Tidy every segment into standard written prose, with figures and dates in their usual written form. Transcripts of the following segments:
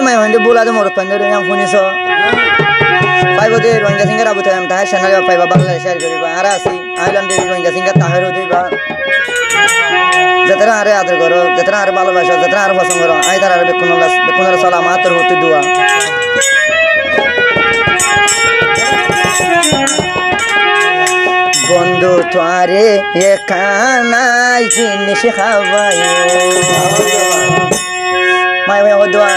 mai hande bola de morot pandero yang puniso pai bode rohingya singa rabu tham ta channel pai ba bangla share koriba ara asi island de rohingya singa tahero diba jatra are adar koro jatra are bhalobasha jatra are pasand koro ai tar are bekunala salamat hote dua বন্ধু তোরে একানাই জিনিস খাওয়াইও মাই ভাই দোয়া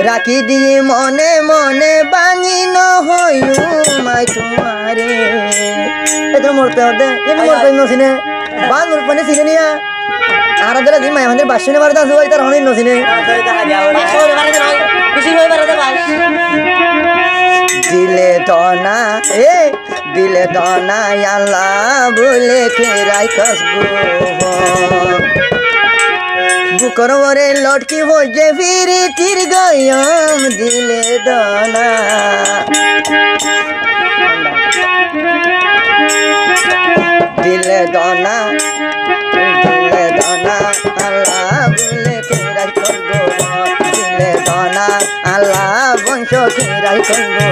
রাখি দিয়ে মনে মনে বাঙি নহইও মাই তোমারে এদের মরতে হতে এর মরতে নছিনে বান মরপনে ছিনে নিয়া আর দরা দি মাই আমাদের বাসনে বারদা জুয়াই তার হনি নছিনে দিলে দনা দিলে দনা আল্লাহ বলে খেরাই কসবু বুকর ওরে লটকি হয়ে ফিরি তীর গয়ম দিলে দনা দিলে দনা আল্লাহ বলে খেরাই করবো দিলে দনা আল্লাহ বংশ খেরাই করবো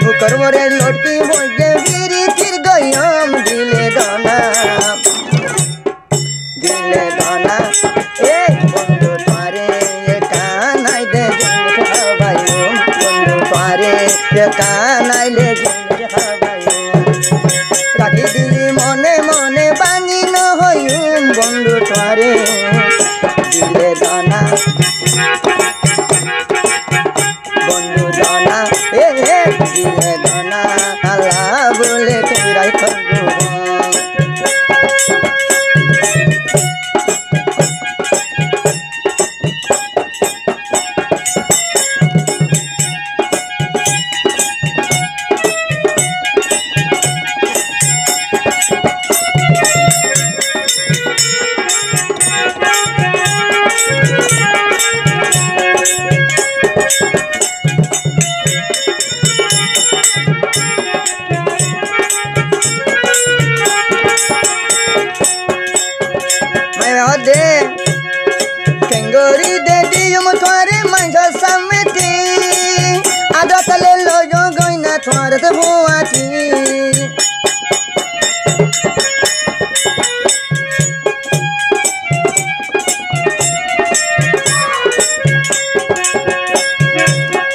বুকর ওরে লটকি হয়ে ফিরি তীর গয়ম দিলে দনা বন্ধু তোরে কানাই দে জিনিস খাওয়াইও বন্ধু তোরে কানাই দে জিনিস খাওয়াইও রাখি দিলি মনে মনে বাঙি নহইও বন্ধু তোরে দিলে দানা বন্ধু দানা দিলে দানা আল্লাহ বলে ফিরাই করবো Kengori de dium tware manja sameti adatale loyo goina tware te buati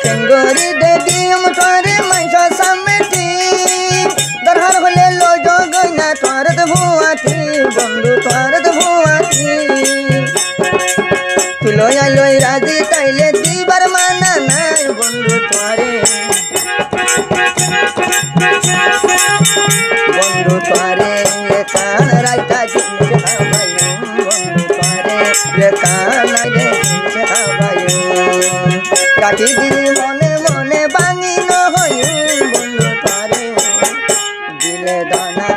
Kengori de dium tware manja sameti darhar hole loyo goina tware te buati bondu tware te buati লই লই রাজি তাইলে দিবার মানা নাই বন্ধু তোরে কান রাইতা জিনিস খাওয়াইও বন্ধু তোরে কান জিনিস খাওয়াইও রাখি দিলি মনে মনে বাঙি নহইও বন্ধু তোরে দিলে দানা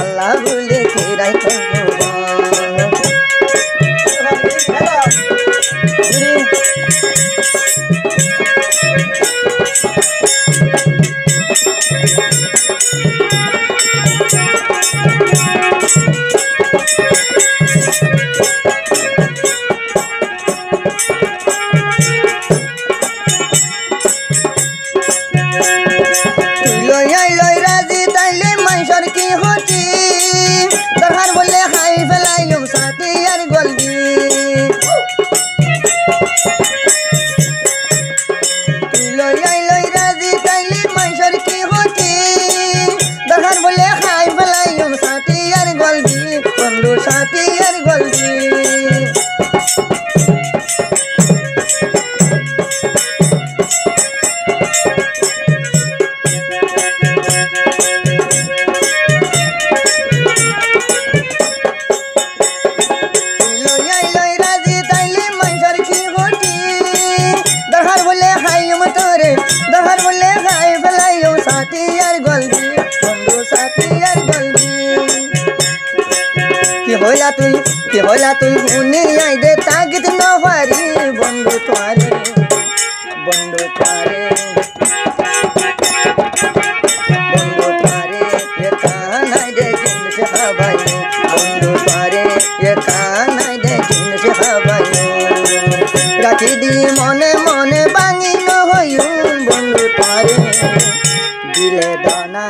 আল্লাহ বলে খেরাই করবো होला तुई हुनी आई दे तागित न वारी बंधु तारे ये कान आई दे जिन से हवाई बंधु तारे ये कान आई दे जिन से রাখি দিয়ে মনে মনে ভাঙি নহয়ু বন্ধু তারে দিলে দানা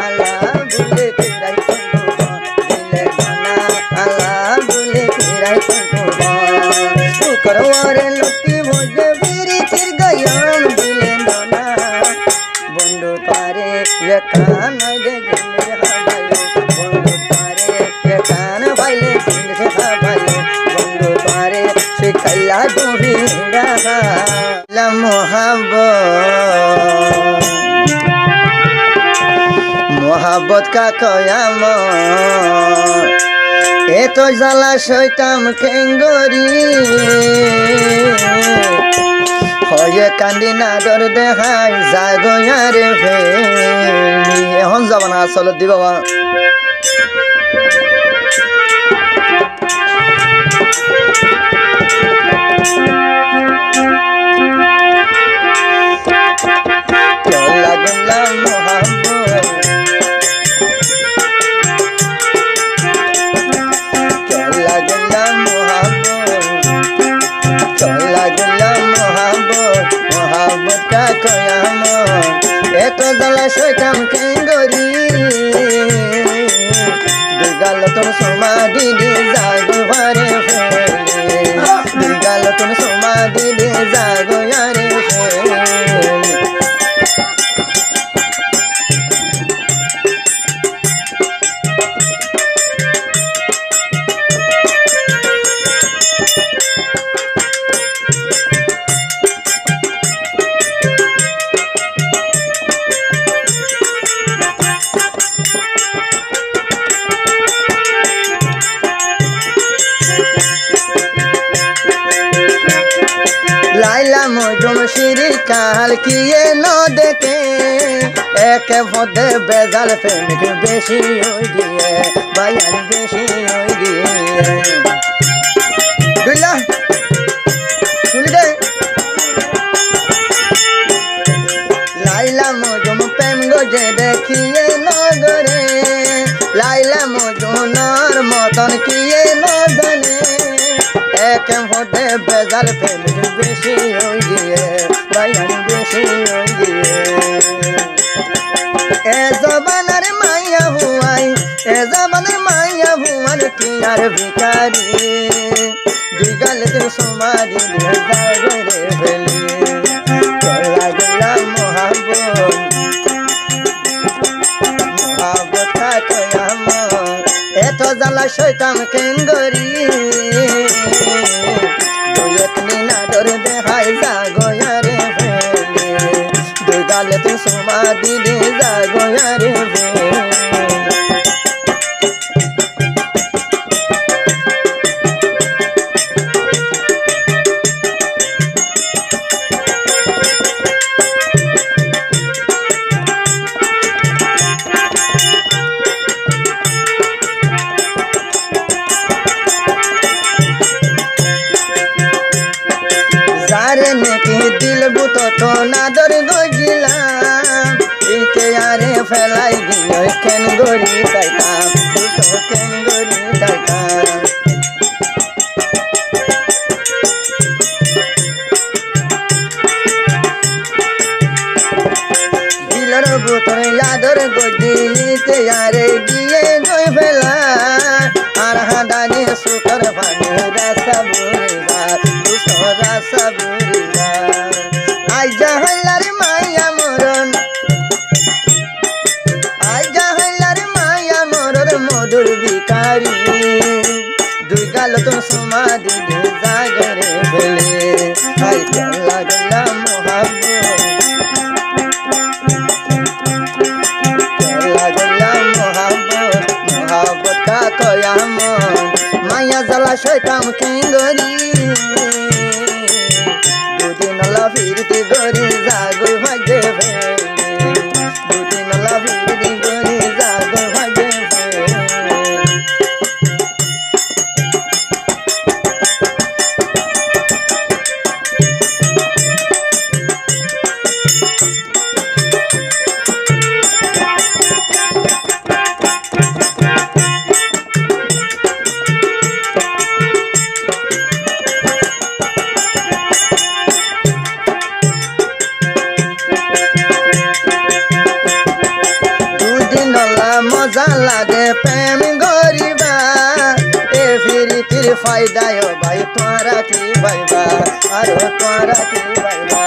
আলা বুলে ফিরাই বন্ধু দিলে দানা আলা বুলে ফিরাই বন্ধু শুক্রবারে লুটি ভোজে বিরি চির গয়ম দিলে দানা বন্ধু তারে একান দে গেলে হাবায়ু বন্ধু তারে একান বাইলে জিন্দে হাবায়ু বন্ধু তারে শিখাইলা ডুবি রাহা লা मोहब्बत का कयामत ए तो জ্বালা শৈতাম খেঙ্গরি হয়ে কান্দি না দর দেখাই জাগয়ারে ফেলি এখন যাব না চলো দি বাবা मोहब्बत का कयामत ए तो জ্বালা শৈতাম খেঙ্গরি দুগাল তোর সমাধি দি জাগবারে ফেলি দুগাল তোর সমাধি দি জাগয়ারে ফেলি लाइला मजूम श्री काल किए न देखे एक भदे बेजाल प्रेमिक बेशी हो गए बयान बेशी हो गए दुल्ला सुन दे लाइला मजूम प्रेम गोजे देखिए न गरे लाइला मजूम नर मतन किए न जाने एक भदे बेजाल प्रेमिक बेशी हो गए बयान बेशी हो गए ए जबानर माया हुआई ए जबानर माया हुआन कियार भिखारी दुगाल ते समाधि दे जागरे भेली चला गला मोहब्बत का कयामत ए तो জ্বালা শৈতাম খেঙ্গরি দেখাই জাগয়ারে ফেলে দুগালে তো সমাধি দে জাগয়ারে ফেলে जारे नेकी दिल बुतो तो नादर गजिलाम इके यारे फैलाई दियो केन गोरी ताइताम बुतो केन गोरी ताइताम दिलर बुतोर यादर गजी इके यारे गिए जोय फैला आर हादानी सुकर पानी रासा बुरिजा बुतो रासा बुरिजा आई जहलार माया मरन आई जहलार माया मरन मधुर भिखारी दुई गाल तो समाधि दे जागरे भेले आई चला गला मोहब्बत का कयामत माया জ্বালা শৈতাম খেঙ্গরি দুদিন লা ফিরতি গরি জাগই ভাগে ফেলি দুদিন লা ফিরতি গরি জাগই ভাগে ফেলি লাগে প্রেম গরিবা এ ফিরিতির ফায়দায় ভাই তোরা কি পাইবা আরো তোরা কি পাইবা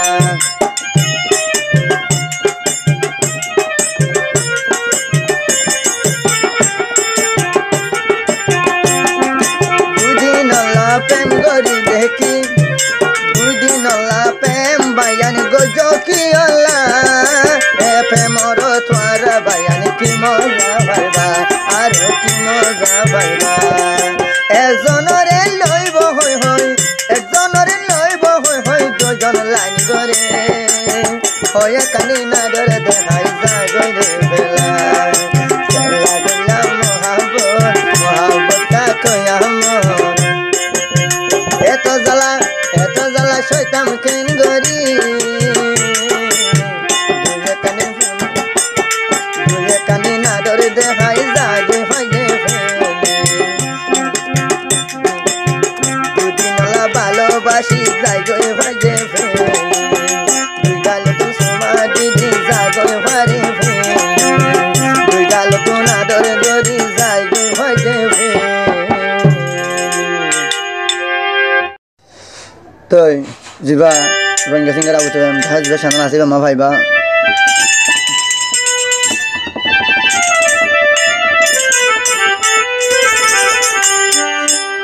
প্রেম গরি দেখি দুদিন প্রেম বায়ান গজো কি এ প্রেমর তোর বায়ান কি মজা পাইবা আর কি মজা পাইবা একজনরে লইব হই হই একজনরে লইব হই হই দুজন লাইন করে হয়ে কানি না ডরে দেখাই যায় গরে বেলা চলা গেলাম মহাব্বত মহাব্বতটা কয়া এত জ্বালা শয়তান কেন গরি দুয়ে কানে না ডরে দেখাই যায় ফাইদে দুদিনলা ভালোবাসি যাই গয়ে ফাইদে দুই গাল তো সমাধি দিন যায় গয়ে ফারে দুই গাল তো না ডরে গরি যায় গয়ে ফাইদে তো জিবা রোহিঙ্গা সিঙ্গার আবুতে ভাজ বেশান আছে মা ভাইবা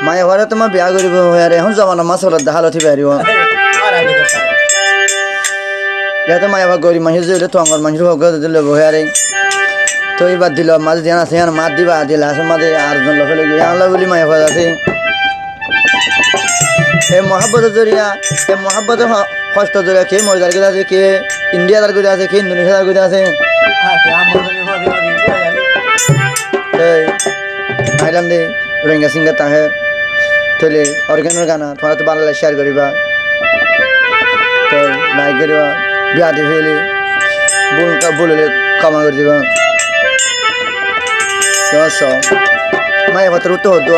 মায়া ঘরে তোমার বিয়া করিব আরে এখন জমানা মাছ হলত দেখাল উঠি পারিব ইয়াতে মায়া ভাগ গরিব মানুষ দিলে তো আমার মানুষ ভাগ দিলে বহে আরে তো এবার দিল মাছ দিয়া আছে মাছ দিবা দিলা আছে মাঝে আটজন লোক গিয়ে আনলা বলি মায়া ভাগ আছে এই মহাব্বতের জরিয়া এই মহাব্বতের কষ্ট জরিয়া কে মজার করে আছে কে ইন্ডিয়ার করে আছে কে ইন্দোনেশিয়ার করে আছে আইলাম দে রোহিঙ্গা সিঙ্গার তাহে থলে অর্গানের গানা তোমার তো বাংলা শেয়ার করিবা তো লাইক করিবা বিয়া দিয়ে ফেলে বললে কামা করে দিবা মায়ের ভাতের উত্তর হতো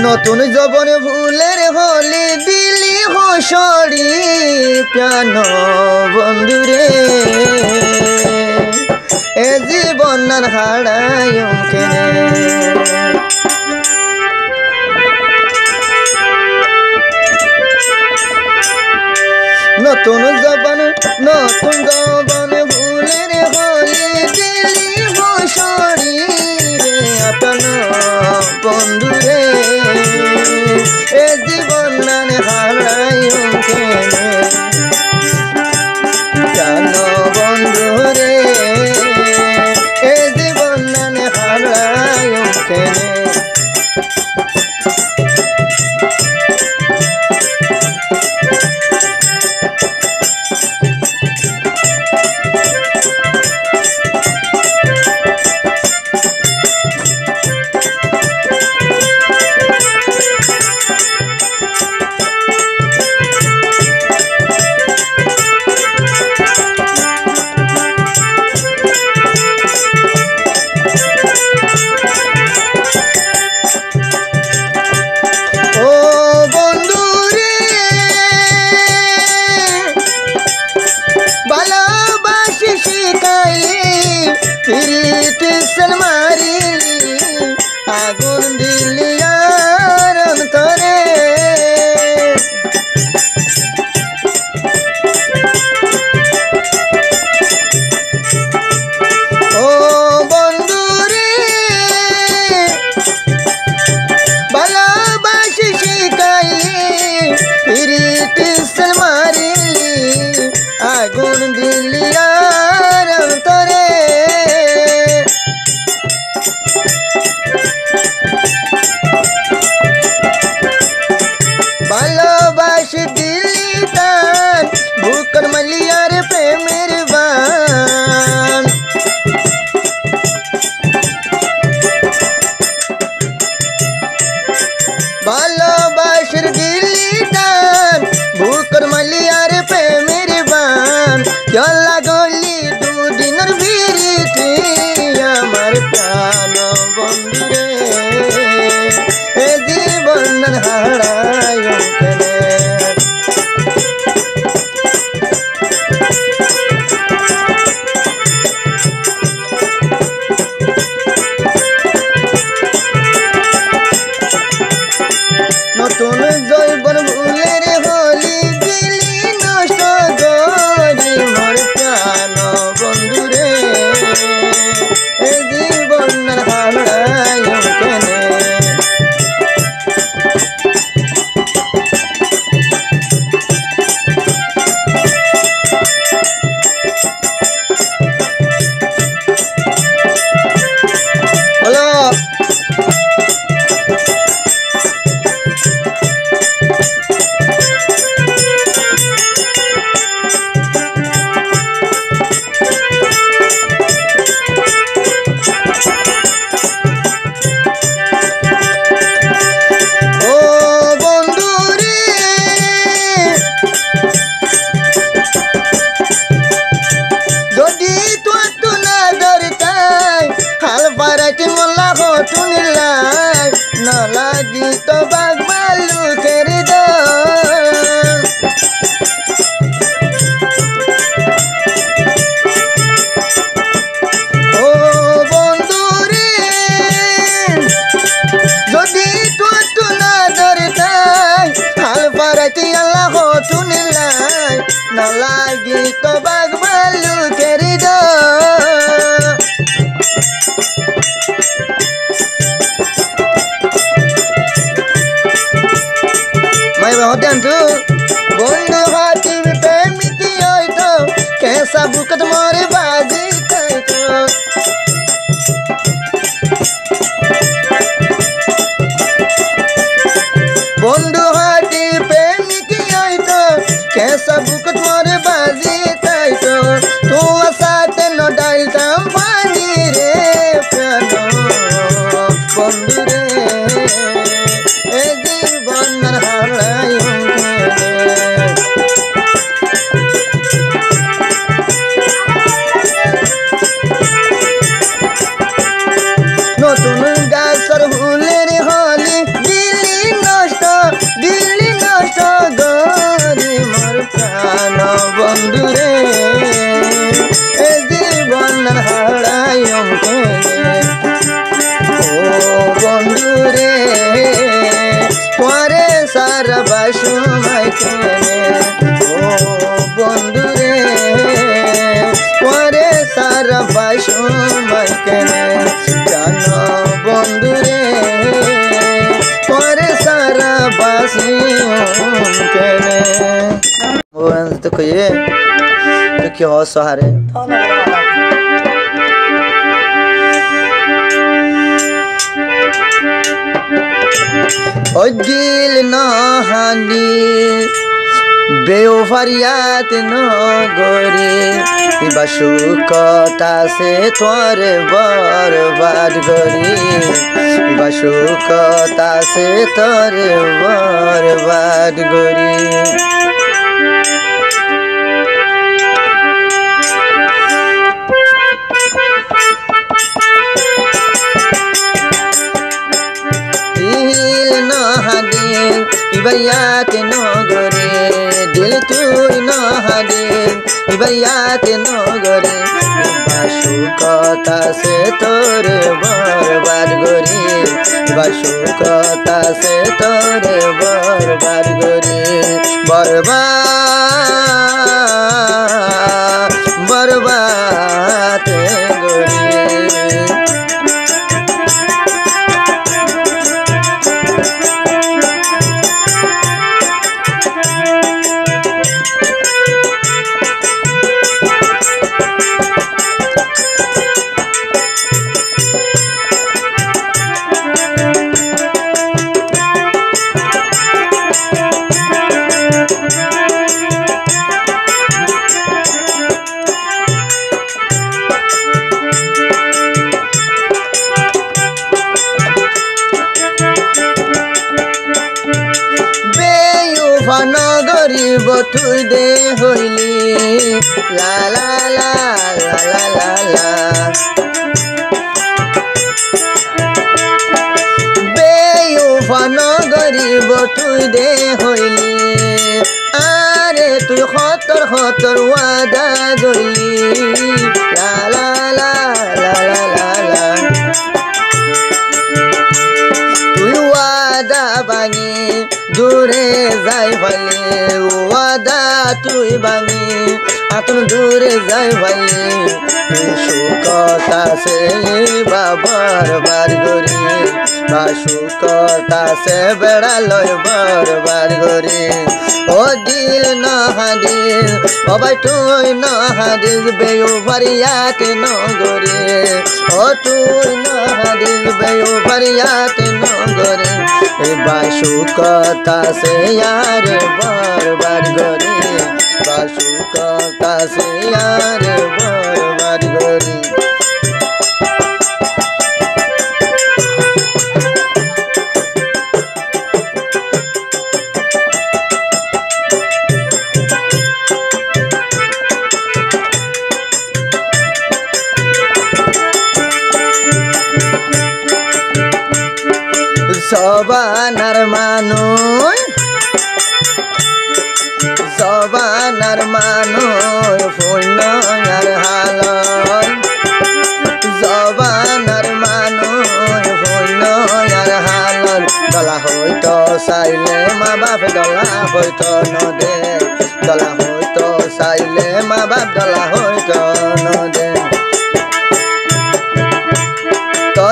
নতুন যবনে ফুলের হলি দিলি হসড়ি প্রাণ বন্ধুরে এ জীবন হারায় কেনে নতুন যবনে ফুলের হলি দিলি হসড়ি প্রাণ বন্ধুরে এ জীবন নানে হারাই কেনে জানো বন্ধুরে এ জীবন নানে হারাই কেনে হদেন্তু বন্ধু হাতি প্রেমিকি হইতো কেসা বুকত মরে বাজি তাইতো বন্ধু হাতি প্রেমিকি হইতো কেসা বুকত মরে বাজি তাইতো তোমার সাথে ন ডাইলতাম পানি রে প্রাণ বন্ধু রে এ জীবন হারাই নতুন গাছর ফুলের হলি দিল্লি নষ্ট গরি মোর প্রাণ বন্ধু রে এ জীবন হারাই ও বন্ধু রে তোরে সারা বাসু মাইকেনে ও বন্ধু রে তোরে সারা বাসু মাইকেনে জান বন্ধু রে তোরে সারা বাসি কেনে ও তো কইয়ে তো কি हो सहारे ओ दिल ना हानी बेवफरियात न गोरी बाशुकता से तोरे बर्बाद गोरी बाशुकता से तोरे बर्बाद गोरी इबैयात नो गोरे दिल तू न हरे इबैयात नो गोरे बाशुकता से तोरे बर्बाद गोरी बाशुकता से तोरे बर्बाद गोरी बर्बाद गोरी গরিব তুই দে হইলি লা লা লা লা লা লা লা বেউফান গরিব তুই দে হইলি আরে তুই খতর ওয়াদা গইলি লা লা লা লা লা লা লা তুই ওয়াদা ভাঙি দূরে যাই ভালি ওয়াদা তুই ভাঙি আতন দূরে যাই ভালি সুকতা সে বাবার বার গরি বা সুকতা সে বেড়া লয় বারবার গরি ও দিল না হাদিস ও ভাই তুই না হাদিস বেয়ু ফারিয়াতে ন গরি ও তুই না হাদিস বেয়ু ফারিয়াতে ন গরি बाशुकता से यार बर्बाद गोरी बाशुकता से यार बर्बाद गोरी সবানার মানুষ ফুলনার হালন জবানার মানুষ ফুলনার হালন দলা হইতো চাইলে মা বাপ দলা হইতো নদে দলা হইতো চাইলে মা বাপ দলা হইতো নদে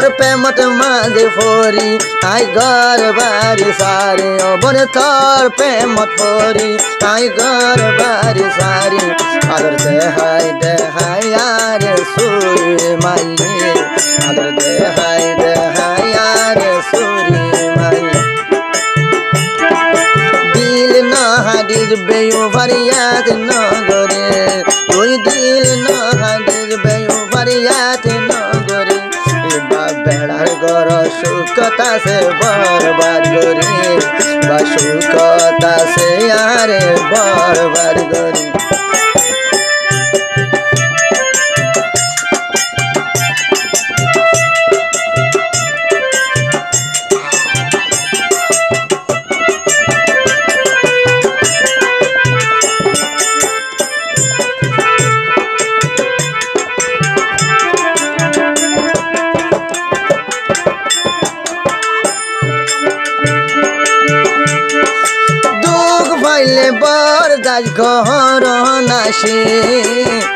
তোর প্রেমত মাঝে ফরি আই ঘর বাড়ি সারি অবন তোর প্রেমত ফরি আই ঘর বাড়ি সারি আদর দেহাই আরে সুরি মাইলি আদর দেহাই আরে সুরি মাইলি দিল না হাদিস বেয়ু ফারিয়াত নগরে তুই দিল না হাদিস বেয়ু ফারিয়াত নগরে বেড়ার গর সুখতা সে বরবাদ করি বা সুখতা সে আরে বরবাদ করি বরদাস ঘর নাশি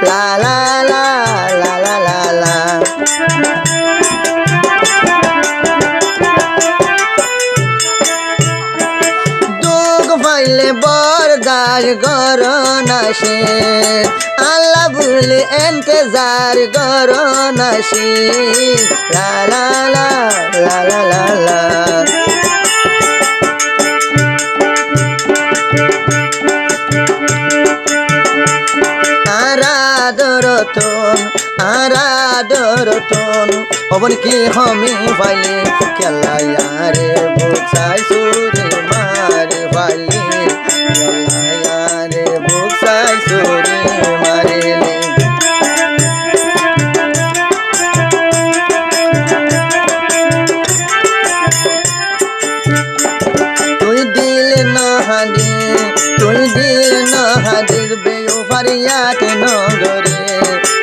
লা লা লা লা লা লা লা দুঃখ পাইলে বরদাস ঘর নাশি আল্লাহ বলে এন্তেজার ঘর নাশি লা লা লা লা লা লা লা আরাদরতন অবন কি হমি ফাইলে কেলায়ারে বুকসাই সুরে মারে ফাইলে কেলায়ারে বুকসাই সুরে মারেলে তুই দিল না হাদিস বেয়ু ফারিয়াত নগরে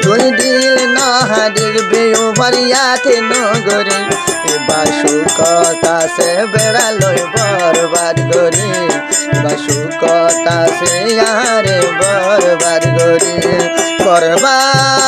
তুই দিল না হাদিস বেয়ু ফারিয়াত নগরে এবার সুখতা সে বেড়ালো বরবাদ করি এবার সুখতা সে আরে বরবাদ করি বরবাদ